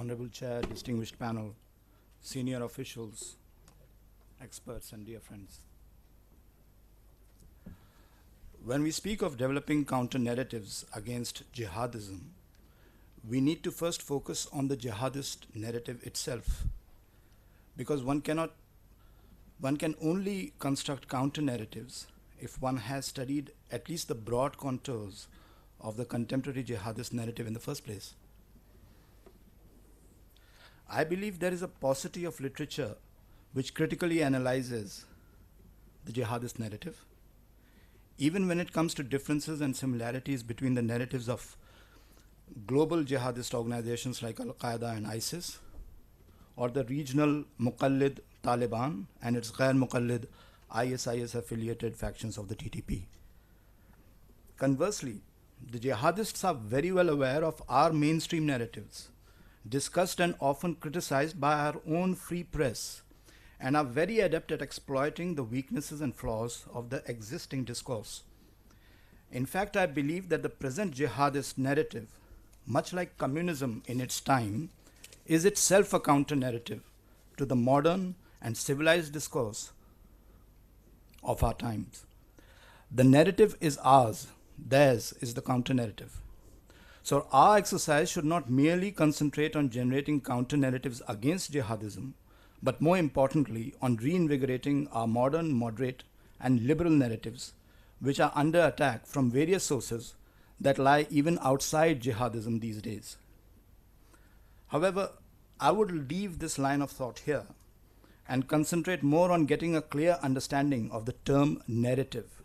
Honorable Chair, distinguished panel, senior officials, experts, and dear friends. When we speak of developing counter-narratives against jihadism, we need to first focus on the jihadist narrative itself, because one can only construct counter-narratives if one has studied at least the broad contours of the contemporary jihadist narrative in the first place. I believe there is a paucity of literature which critically analyzes the jihadist narrative, even when it comes to differences and similarities between the narratives of global jihadist organizations like Al-Qaeda and ISIS, or the regional Muqallid Taliban and its Ghair Muqallid ISIS affiliated factions of the TTP. Conversely, the jihadists are very well aware of our mainstream narratives, discussed and often criticized by our own free press, and are very adept at exploiting the weaknesses and flaws of the existing discourse. In fact, I believe that the present jihadist narrative, much like communism in its time, is itself a counter-narrative to the modern and civilized discourse of our times. The narrative is ours, theirs is the counter-narrative. So our exercise should not merely concentrate on generating counter-narratives against jihadism, but more importantly on reinvigorating our modern, moderate, and liberal narratives, which are under attack from various sources that lie even outside jihadism these days. However, I would leave this line of thought here and concentrate more on getting a clear understanding of the term narrative.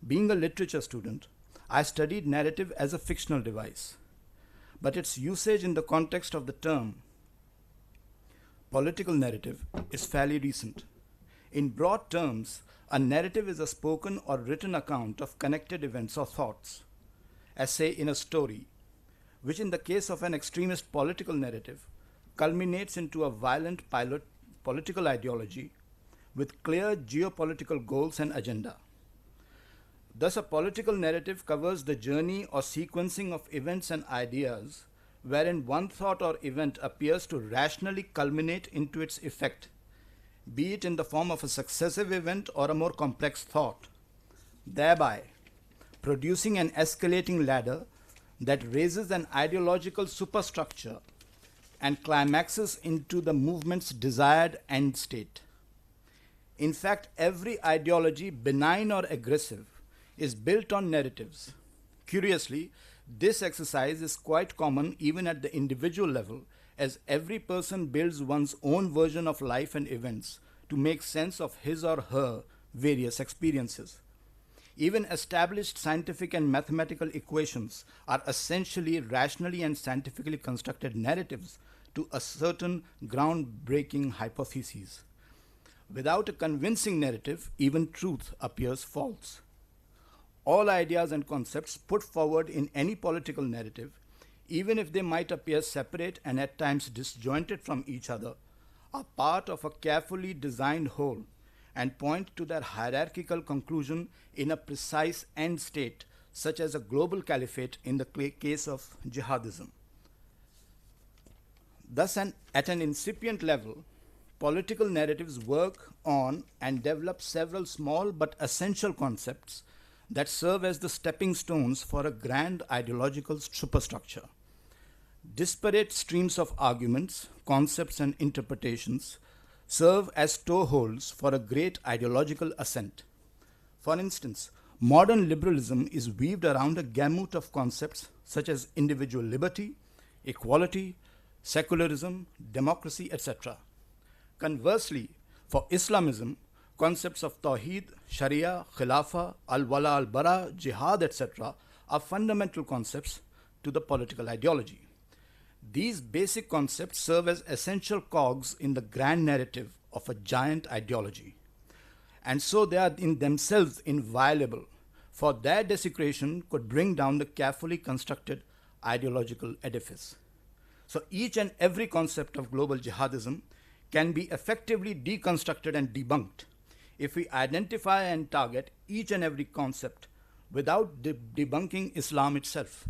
Being a literature student, I studied narrative as a fictional device, but its usage in the context of the term political narrative is fairly recent. In broad terms, a narrative is a spoken or written account of connected events or thoughts, as say in a story, which in the case of an extremist political narrative culminates into a violent political ideology with clear geopolitical goals and agenda. Thus, a political narrative covers the journey or sequencing of events and ideas wherein one thought or event appears to rationally culminate into its effect, be it in the form of a successive event or a more complex thought, thereby producing an escalating ladder that raises an ideological superstructure and climaxes into the movement's desired end state. In fact, every ideology, benign or aggressive, is built on narratives. Curiously, this exercise is quite common even at the individual level, as every person builds one's own version of life and events to make sense of his or her various experiences. Even established scientific and mathematical equations are essentially rationally and scientifically constructed narratives to a certain groundbreaking hypotheses. Without a convincing narrative, even truth appears false. All ideas and concepts put forward in any political narrative, even if they might appear separate and at times disjointed from each other, are part of a carefully designed whole and point to their hierarchical conclusion in a precise end state, such as a global caliphate in the case of jihadism. Thus, at an incipient level, political narratives work on and develop several small but essential concepts that serve as the stepping stones for a grand ideological superstructure. Disparate streams of arguments, concepts, and interpretations serve as toeholds for a great ideological ascent. For instance, modern liberalism is weaved around a gamut of concepts such as individual liberty, equality, secularism, democracy, etc. Conversely, for Islamism, concepts of Tawheed, Sharia, Khilafah, Al-Wala al-Bara, Jihad, etc. are fundamental concepts to the political ideology. These basic concepts serve as essential cogs in the grand narrative of a giant ideology. And so they are in themselves inviolable, for their desecration could bring down the carefully constructed ideological edifice. So each and every concept of global jihadism can be effectively deconstructed and debunked if we identify and target each and every concept without debunking Islam itself.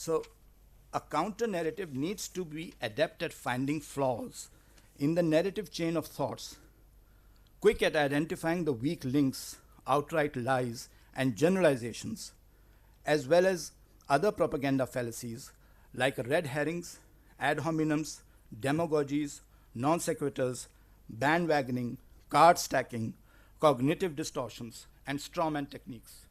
So, a counter narrative needs to be adept at finding flaws in the narrative chain of thoughts, quick at identifying the weak links, outright lies, and generalizations, as well as other propaganda fallacies like red herrings, ad hominems, demagogies, non sequiturs, bandwagoning, card stacking, cognitive distortions, and strawman techniques.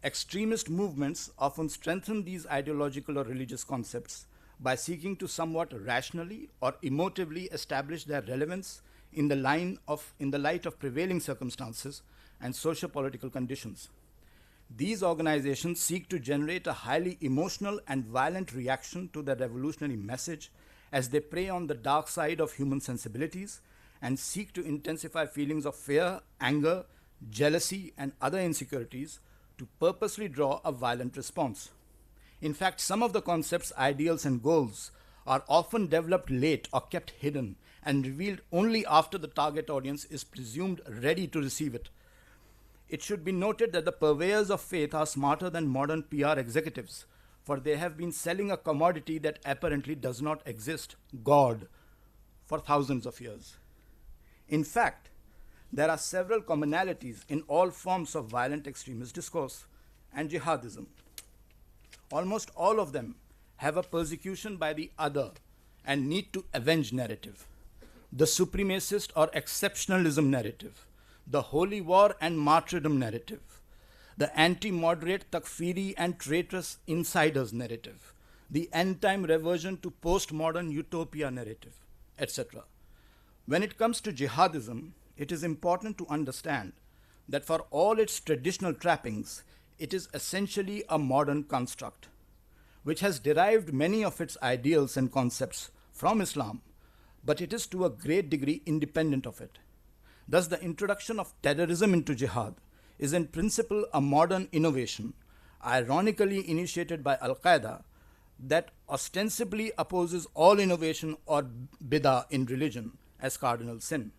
Extremist movements often strengthen these ideological or religious concepts by seeking to somewhat rationally or emotively establish their relevance in the light of prevailing circumstances and socio-political conditions. These organizations seek to generate a highly emotional and violent reaction to the revolutionary message as they prey on the dark side of human sensibilities and seek to intensify feelings of fear, anger, jealousy, and other insecurities to purposely draw a violent response. In fact, some of the concepts, ideals, and goals are often developed late or kept hidden and revealed only after the target audience is presumed ready to receive it. It should be noted that the purveyors of faith are smarter than modern PR executives, for they have been selling a commodity that apparently does not exist, God, for thousands of years. In fact, there are several commonalities in all forms of violent extremist discourse and jihadism. Almost all of them have a persecution by the other and need to avenge narrative. The supremacist or exceptionalism narrative, the holy war and martyrdom narrative, the anti-moderate takfiri and traitorous insiders narrative, the end-time reversion to postmodern utopia narrative, etc. When it comes to jihadism, it is important to understand that for all its traditional trappings, it is essentially a modern construct, which has derived many of its ideals and concepts from Islam, but it is to a great degree independent of it. Thus, the introduction of terrorism into jihad is in principle a modern innovation, ironically initiated by Al-Qaeda, that ostensibly opposes all innovation or bid'ah in religion as cardinal sin.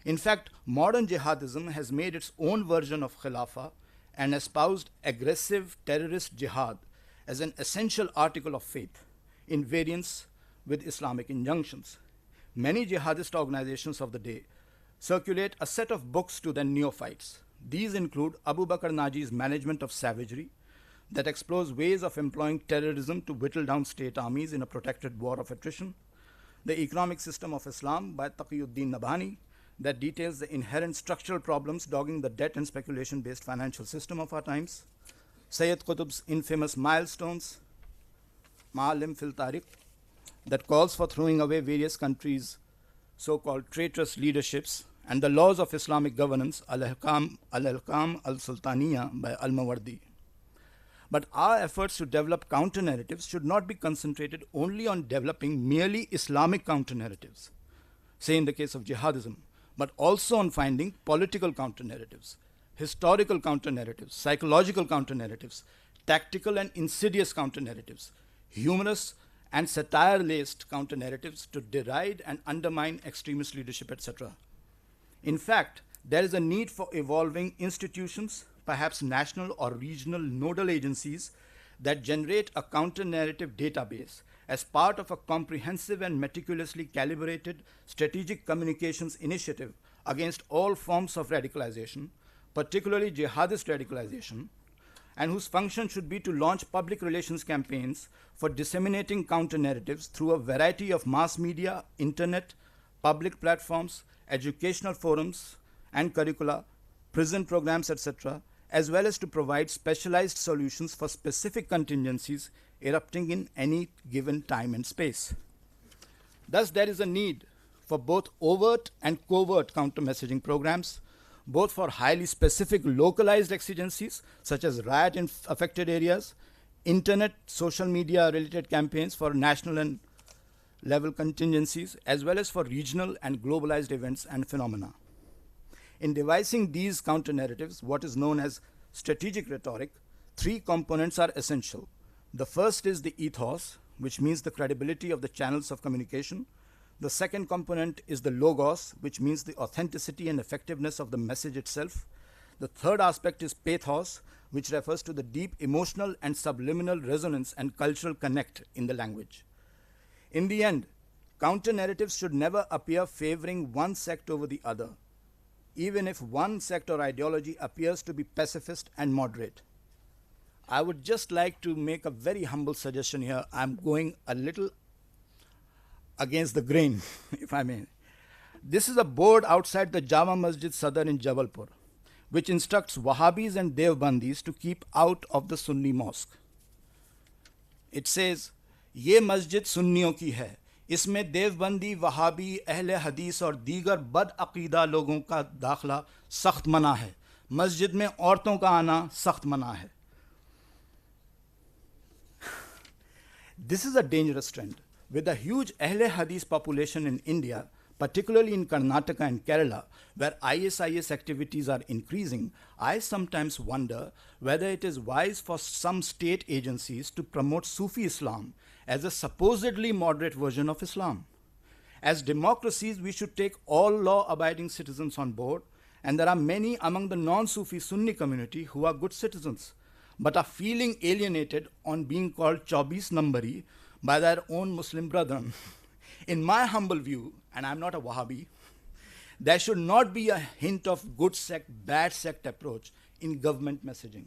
In fact, modern jihadism has made its own version of Khilafah and espoused aggressive terrorist jihad as an essential article of faith, in variance with Islamic injunctions. Many jihadist organizations of the day circulate a set of books to their neophytes. These include Abu Bakr Naji's Management of Savagery, that explores ways of employing terrorism to whittle down state armies in a protracted war of attrition, The Economic System of Islam by Taqiyuddin Nabhani, that details the inherent structural problems dogging the debt and speculation-based financial system of our times, Sayyid Qutb's infamous Milestones, Ma'alim fil Tariq, that calls for throwing away various countries' so-called traitorous leaderships, and the laws of Islamic governance, Al-Ahkam al-Sultaniya by Al-Mawardi. But our efforts to develop counter-narratives should not be concentrated only on developing merely Islamic counter-narratives, say in the case of jihadism, but also on finding political counter-narratives, historical counter-narratives, psychological counter-narratives, tactical and insidious counter-narratives, humorous and satire-laced counter-narratives to deride and undermine extremist leadership, etc. In fact, there is a need for evolving institutions, perhaps national or regional nodal agencies, that generate a counter-narrative database as part of a comprehensive and meticulously calibrated strategic communications initiative against all forms of radicalization, particularly jihadist radicalization, and whose function should be to launch public relations campaigns for disseminating counter-narratives through a variety of mass media, internet, public platforms, educational forums and curricula, prison programs, etc., as well as to provide specialized solutions for specific contingencies erupting in any given time and space. Thus, there is a need for both overt and covert counter-messaging programs, both for highly specific localized exigencies, such as riot in affected areas, internet, social media related campaigns for national and level contingencies, as well as for regional and globalized events and phenomena. In devising these counter-narratives, what is known as strategic rhetoric, three components are essential. The first is the ethos, which means the credibility of the channels of communication. The second component is the logos, which means the authenticity and effectiveness of the message itself. The third aspect is pathos, which refers to the deep emotional and subliminal resonance and cultural connect in the language. In the end, counter-narratives should never appear favoring one sect over the other, even if one sect or ideology appears to be pacifist and moderate. I would just like to make a very humble suggestion here. I'm going a little against the grain, if I may. This is a board outside the Jama Masjid Sadr in Jabalpur, which instructs Wahhabis and Devbandis to keep out of the Sunni mosque. It says, ये मस्जिद सुन्नियों की है, इसमें देवबंदी, वहाबी, अहले हदीस और दीगर बदअकीदा लोगों का दाखला सख्त मना है. मस्जिद में औरतों का आना सख्त मना है. This is a dangerous trend. With a huge Ahle Hadith population in India, particularly in Karnataka and Kerala, where ISIS activities are increasing, I sometimes wonder whether it is wise for some state agencies to promote Sufi Islam as a supposedly moderate version of Islam. As democracies, we should take all law-abiding citizens on board, and there are many among the non-Sufi Sunni community who are good citizens, but are feeling alienated on being called Chaubis Nambari by their own Muslim brethren. In my humble view, and I'm not a Wahhabi, there should not be a hint of good sect, bad sect approach in government messaging.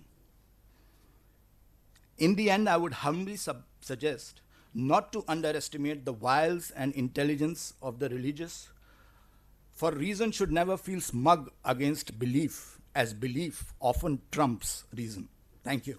In the end, I would humbly suggest not to underestimate the wiles and intelligence of the religious, for reason should never feel smug against belief, as belief often trumps reason. Thank you.